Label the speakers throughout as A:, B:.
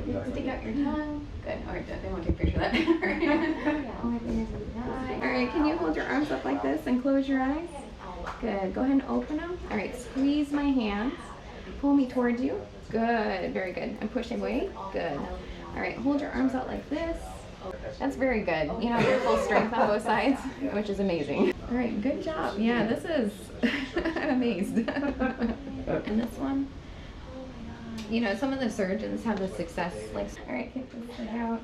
A: Stick out your tongue. Good. All right, they won't take a picture of that. All right, can you hold your arms up like this and close your eyes? Good. Go ahead and open them. All right, squeeze my hands. Pull me towards you. Good. Very good. And push away. Good. All right, hold your arms out like this. That's very good. You know, your full strength on both sides, which is amazing. All right, good job. Yeah, this is, I'm amazed. And this one, you know, some of the surgeons have the success, like, all right, kick this leg out.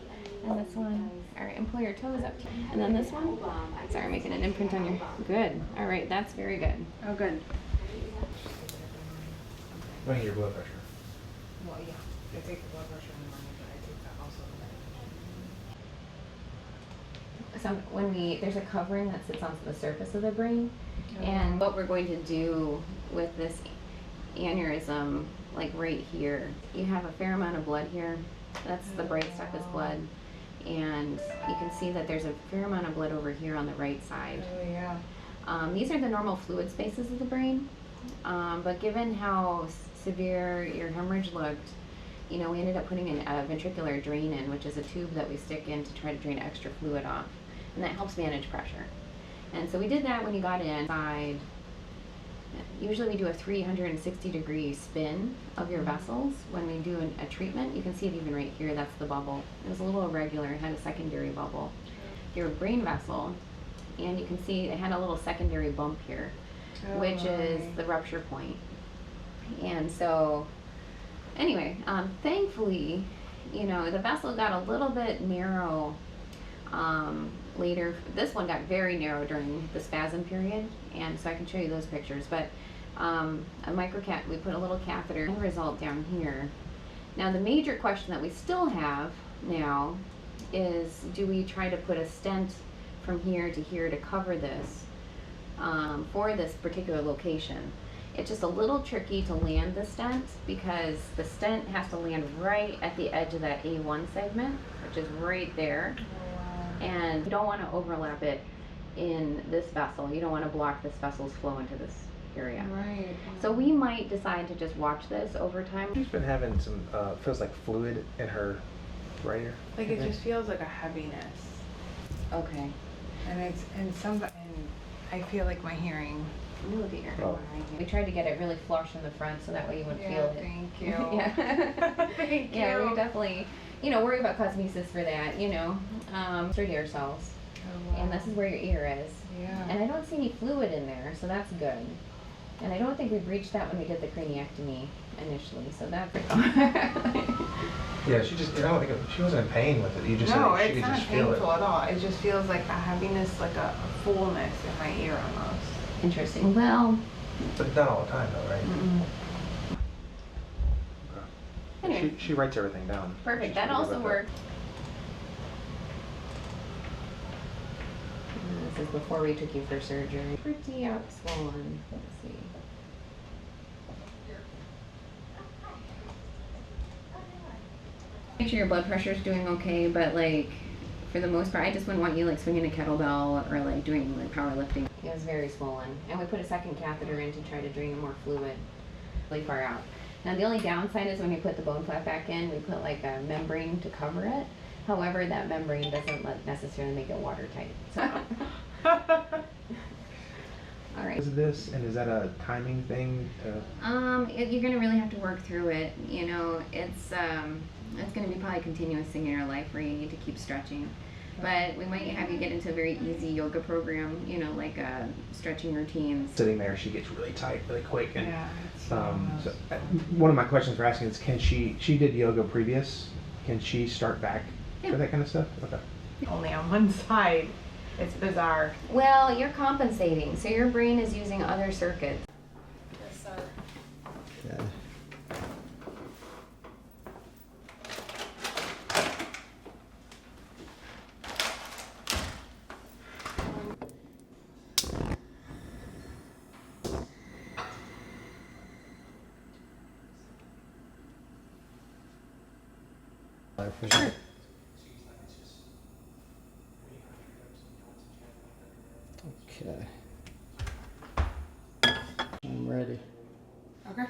A: And this one, all right, and pull your toes up. And then this one, sorry, making an imprint on your, good. All right, that's very good.
B: Oh, good.
C: Running your blood pressure.
B: Well, yeah. I take the blood pressure in the morning, but I take that also at night.
A: So when there's a covering that sits onto the surface of the brain, and what we're going to do with this aneurysm, like right here, you have a fair amount of blood here. That's the bright stuff is blood, and you can see that there's a fair amount of blood over here on the right side.
B: Oh, yeah.
A: These are the normal fluid spaces of the brain, but given how severe your hemorrhage looked, you know, we ended up putting a ventricular drain in, which is a tube that we stick in to try to drain extra fluid off, and that helps manage pressure. And so we did that when you got inside. Usually we do a 360-degree spin of your vessels when we do a treatment. You can see it even right here, that's the bubble. It was a little irregular, it had a secondary bubble. Your brain vessel, and you can see it had a little secondary bump here, which is the rupture point. And so, anyway, thankfully, you know, the vessel got a little bit narrow later. This one got very narrow during the spasm period, and so I can show you those pictures. But we put a little catheter end result down here. Now the major question that we still have now is, do we try to put a stent from here to here to cover this for this particular location? It's just a little tricky to land the stent because the stent has to land right at the edge of that A1 segment, which is right there. And you don't want to overlap it in this vessel. You don't want to block this vessel's flow into this area.
B: Right.
A: So we might decide to just watch this over time.
C: She's been having some, feels like fluid in her right ear.
B: Like it just feels like a heaviness.
A: Okay.
B: And I feel like my hearing.
A: Let me look at your
C: Oh.
A: MRI. We tried to get it really flush in the front so that way you wouldn't feel it.
B: Thank you.
A: Yeah.
B: Thank you.
A: Yeah, we definitely, you know, worry about cosmesis for that, you know. Straight ear cells.
B: Oh, wow.
A: And this is where your ear is.
B: Yeah.
A: And I don't see any fluid in there, so that's good. And I don't think we breached that when we did the craniectomy initially, so that's
C: Yeah, I don't think she wasn't in pain with it. You just
B: No,
C: said she
B: it's
C: could
B: not
C: just feel it.
B: painful at all. It just feels like a heaviness, like a fullness in my ear almost.
A: interesting. Well,
C: But not all the time though, right? Okay.
A: anyway,
C: She writes everything down.
A: perfect.
C: She's
A: That
C: pretty good
A: also
C: with
A: worked. This is before we took you for surgery. Pretty swollen. Let's see. Make sure your blood pressure is doing okay, but like for the most part, I just wouldn't want you like swinging a kettlebell or like doing like powerlifting. It was very swollen, and we put a second catheter in to try to drain more fluid really far out. Now the only downside is when you put the bone flap back in, we put like a membrane to cover it. However, that membrane doesn't necessarily make it watertight. So. All right.
C: Is this, and is that a timing thing?
A: You're gonna really have to work through it. You know, it's gonna be probably a continuous thing in your life where you need to keep stretching. But we might have you get into a very easy yoga program. You know, like stretching routines.
C: Sitting there, she gets really tight really quick. And,
B: Yeah.
C: so, one of my questions for asking is, can she did yoga previous? Can she start back for that kind of stuff? Okay.
B: Only on one side. It's bizarre.
A: Well, you're compensating, so your brain is using other circuits.
B: Yes, sir.
C: Yeah.
A: Sure.
D: Okay. I'm ready.
B: Okay.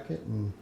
D: check it and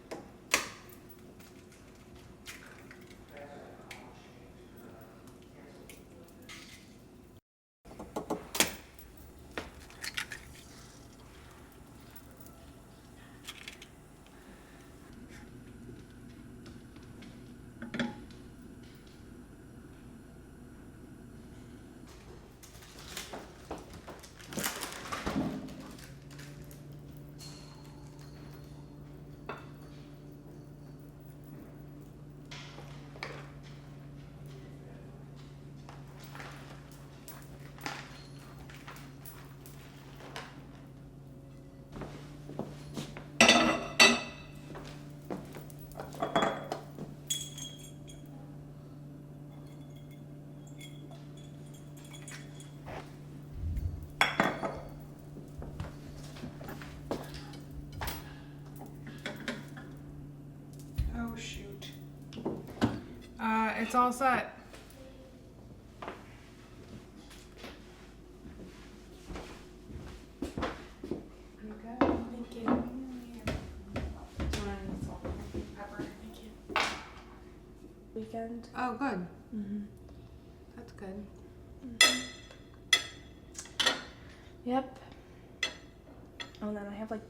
B: Oh shoot. It's all set. You good?
E: Thank you.
B: Pepper.
E: Thank you. Weekend.
B: Oh, good.
E: Mm-hmm.
B: That's good.
E: Yep. Oh, and then I have like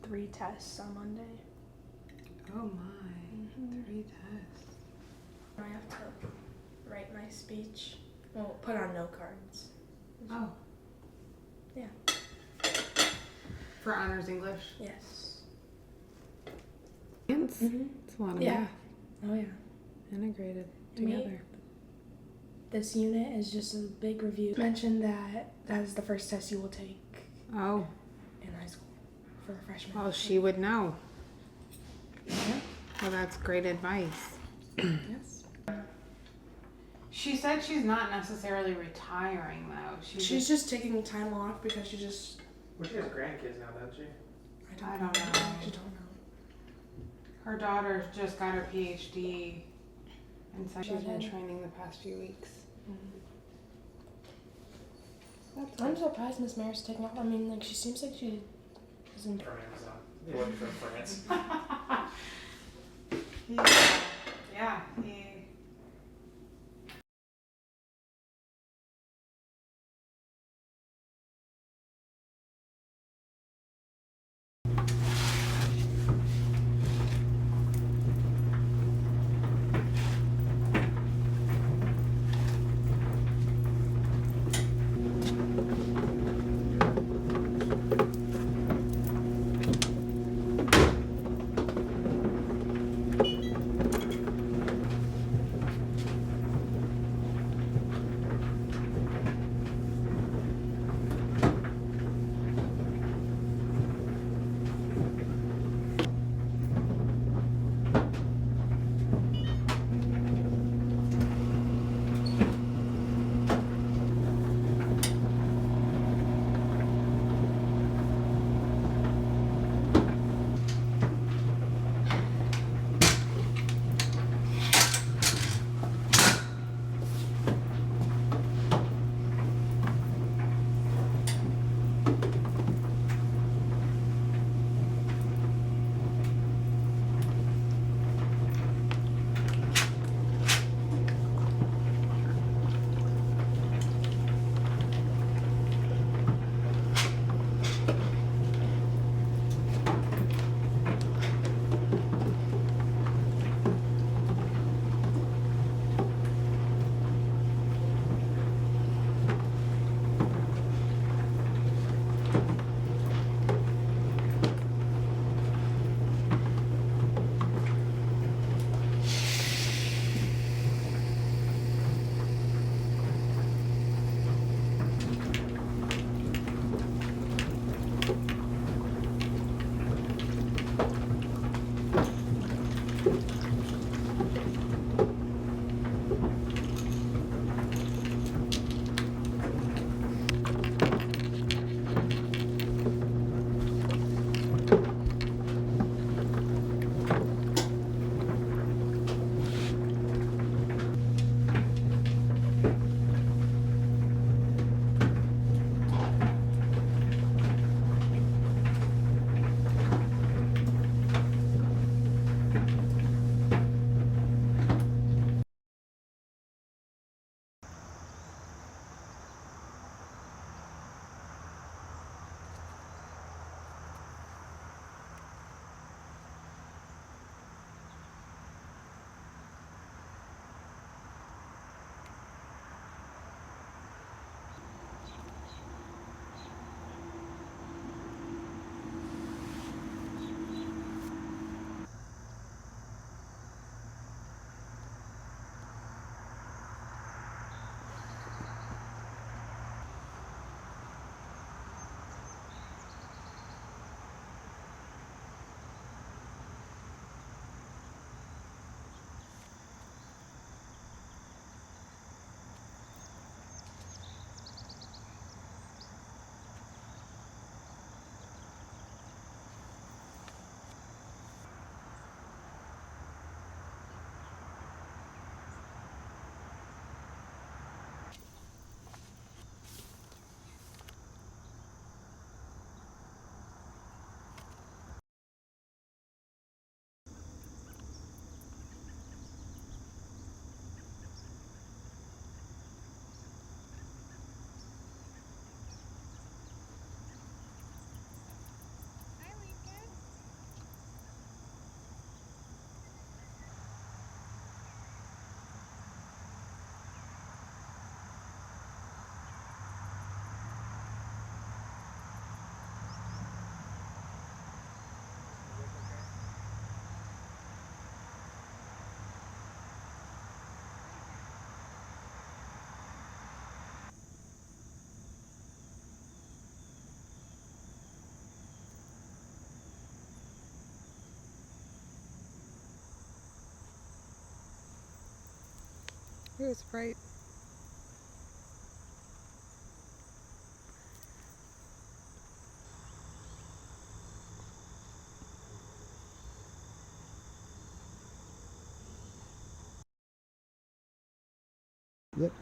E: 3 tests on Monday.
B: Oh my. 3 tests.
E: I have to write my speech. Well, put on note cards.
B: Oh.
E: Yeah.
B: For honors English.
E: Yes.
B: It's
E: Mm-hmm.
B: a lot of
E: Yeah.
B: math
E: Oh yeah.
B: integrated
E: Me-
B: together.
E: This unit is just a big review. Mentioned that is the first test you will take
B: Oh.
E: in high school for a freshman.
B: Well, she would know.
E: Yeah.
B: Well, that's great advice.
E: Yes.
B: She said she's not necessarily retiring though.
E: She's just taking time off because she just.
C: Well, she has grandkids now, doesn't she?
B: I don't know.
E: I actually don't know.
B: Her daughter just got her PhD, and so she's been
E: Redhead.
B: training the past few weeks. That's
E: I'm
B: good.
E: surprised Miss Maris taking off. I mean, like she seems like she isn't.
C: From Amazon. They work from France.
B: Yeah, he. It was bright.
C: Yep.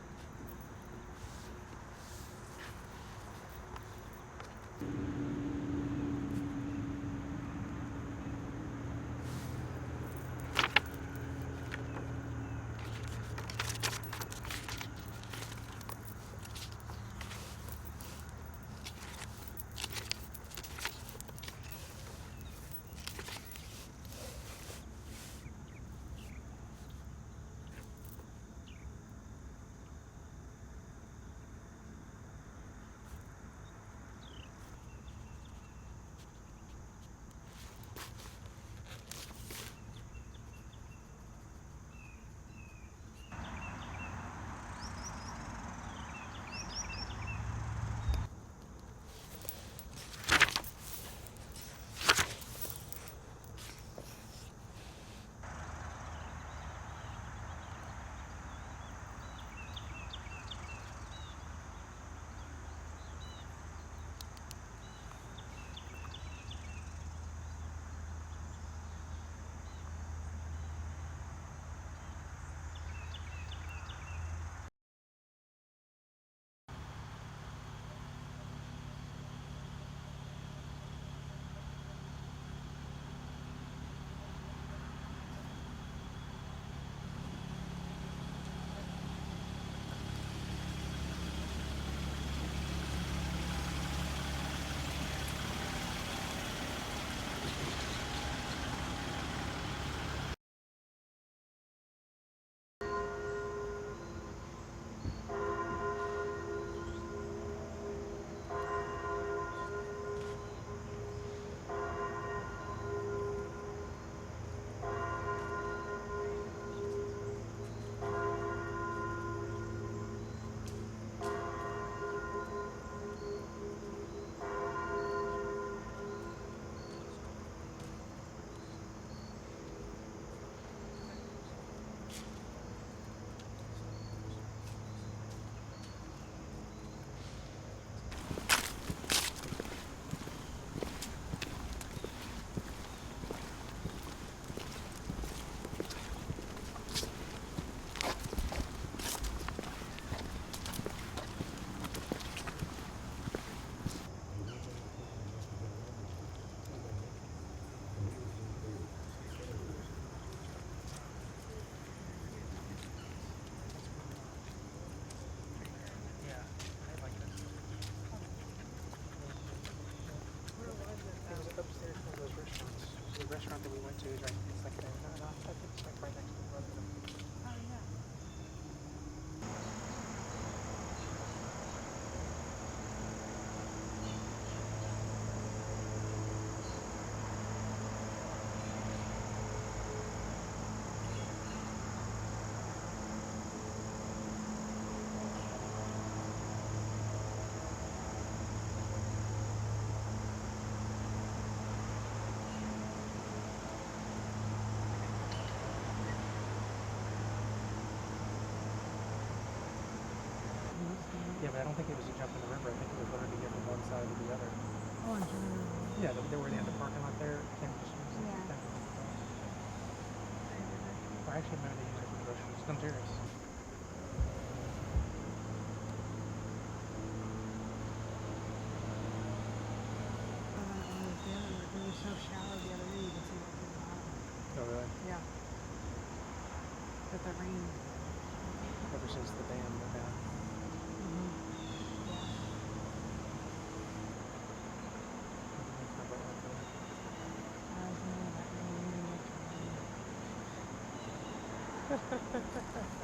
C: Upstairs, one of those restaurants. The restaurant that we went to is right. It's like I think it's like right next to the road. Oh yeah. Yeah, but I don't think it was a jump in the river. I think it was literally to get from one side to the other.
B: Oh, I'm sure.
C: Yeah, they were in the parking lot there. Came just
B: Yeah.
C: Or actually, maybe they used it for the groceries. I'm serious.
B: It was so shallow the other day, you could see it from the bottom.
C: Oh, really?
B: Yeah. But the rain.
C: Ever since the dam went down.
B: I was in that rain.